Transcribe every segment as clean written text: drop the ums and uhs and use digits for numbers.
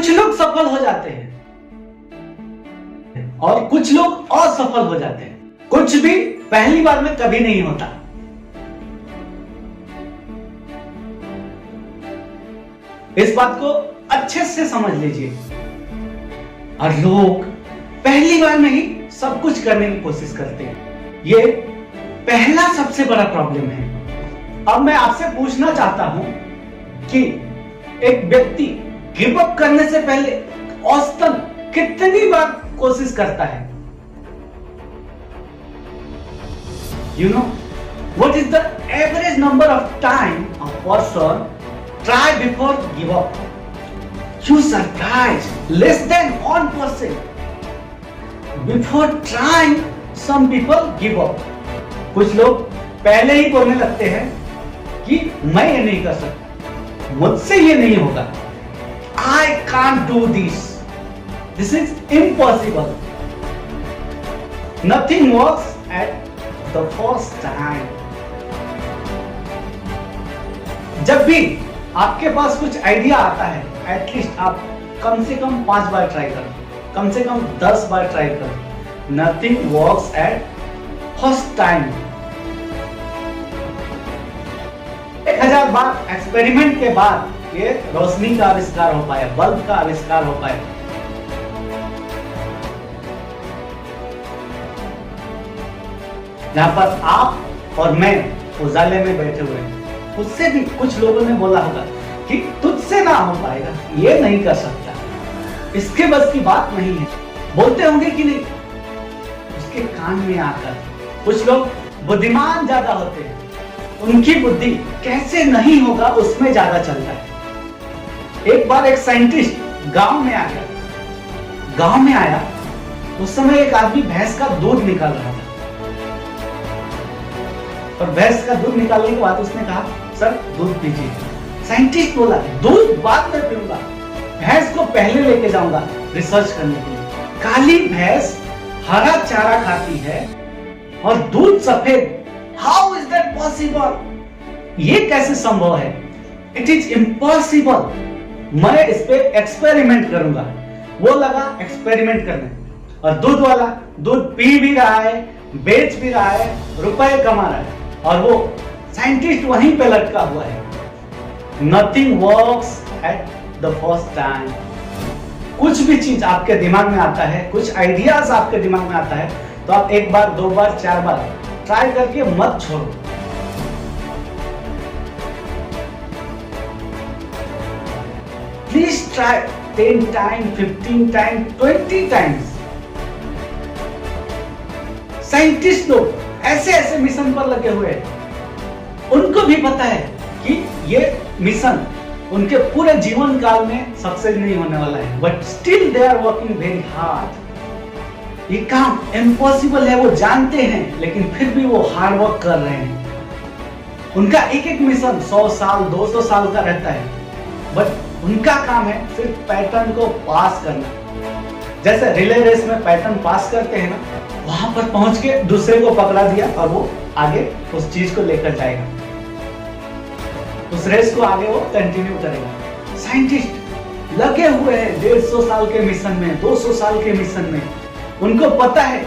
कुछ लोग सफल हो जाते हैं और कुछ लोग असफल हो जाते हैं। कुछ भी पहली बार में कभी नहीं होता। इस बात को अच्छे से समझ लीजिए। और लोग पहली बार में ही सब कुछ करने की कोशिश करते हैं। ये पहला सबसे बड़ा प्रॉब्लम है। अब मैं आपसे पूछना चाहता हूं कि एक व्यक्ति गिव अप करने से पहले औसतन कितनी बार कोशिश करता है? You know what is the average number of time a person try before give up? You surprised, less than 1%. Before trying, some people give up. कुछ लोग पहले ही बोलने लगते हैं कि मैं ये नहीं कर सकता, मुझसे ये नहीं होगा, I can't do this. This is impossible. Nothing works at the first time. जब भी आपके पास कुछ आइडिया आता है, एटलीस्ट आप कम से कम 5 बार ट्राई करो, कम से कम 10 बार ट्राई करो। Nothing works at first time. 1000 bar experiment के बाद ये रोशनी का आविष्कार हो पाया, बल्ब का आविष्कार हो पाया। जहां पर आप और मैं उजाले में बैठे हुए हैं, उससे भी कुछ लोगों ने बोला होगा कि तुझसे ना हो पाएगा, ये नहीं कर सकता, इसके बस की बात नहीं है। बोलते होंगे कि नहीं? उसके कान में आकर कुछ लोग बुद्धिमान ज्यादा होते हैं, उनकी बुद्धि कैसे नहीं होगा उसमें ज्यादा चलता है। एक बार एक साइंटिस्ट गांव में आया। उस समय एक आदमी भैंस का दूध निकाल रहा था और भैंस का दूध निकालने के बाद उसने कहा, सर दूध पीजिए। साइंटिस्ट बोला, दूध बाद में पीऊंगा, भैंस को पहले लेके जाऊंगा रिसर्च करने के लिए। काली भैंस हरा चारा खाती है और दूध सफेद। How is that possible? ये कैसे संभव है? It is impossible. मैं इस पे एक्सपेरिमेंट करूंगा। वो लगा एक्सपेरिमेंट करने और दूध वाला दूध पी भी रहा है, बेच भी रहा है, रुपए कमा रहा है और वो साइंटिस्ट वहीं पे लटका हुआ है। Nothing works at the first time. कुछ भी चीज आपके दिमाग में आता है, कुछ आइडियाज आपके दिमाग में आता है, तो आप 1 बार 2 बार 4 बार ट्राई करके मत छोड़ो। Please try 10 time, 15 time, 20 times. Scientist लोग ऐसे मिशन पर लगे हुए हैं। उनको भी पता है कि ये मिशन उनके पूरे जीवन काल में सक्सेस नहीं होने वाला है, but still they are working very hard. ये काम इम्पॉसिबल है, वो जानते हैं, लेकिन फिर भी वो हार्ड वर्क कर रहे हैं। उनका एक मिशन 100 साल 200 साल का रहता है, बट उनका काम है सिर्फ पैटर्न को पास करना। जैसे रिले रेस में पैटर्न पास करते हैं ना, वहां पर पहुंच के दूसरे को पकड़ा दिया और वो आगे उस चीज को लेकर जाएगा, उस रेस को आगे वो कंटिन्यू करेगा। साइंटिस्ट लगे हुए हैं 150 साल के मिशन में, 200 साल के मिशन में। उनको पता है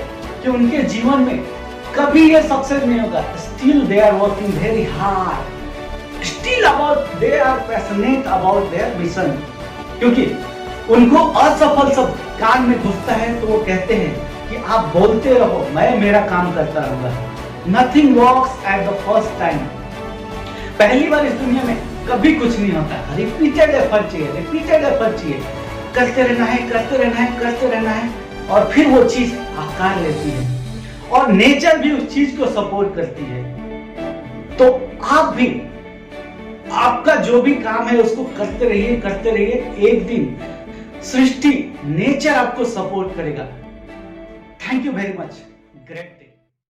कि उनके जीवन में कभी ये सक्सेस नहीं होगा, still they are working very hard, still about they are passionate about their mission. क्योंकि उनको असफल सब कान में घुसता है तो वो कहते हैं कि आप बोलते रहो, मैं मेरा काम करता रहूंगा। Nothing works at the first time. पहली बार इस दुनिया में कभी कुछ नहीं होता। रिपीटेड एफर्ट चाहिए, रिपीटेड एफर्ट चाहिए। करते रहना है, करते रहना है, करते रहना है और फिर वो चीज आकार लेती है और नेचर भी उस चीज को सपोर्ट करती है। तो आप भी आपका जो भी काम है उसको करते रहिए, करते रहिए। एक दिन सृष्टि, नेचर आपको सपोर्ट करेगा। Thank you very much. Great.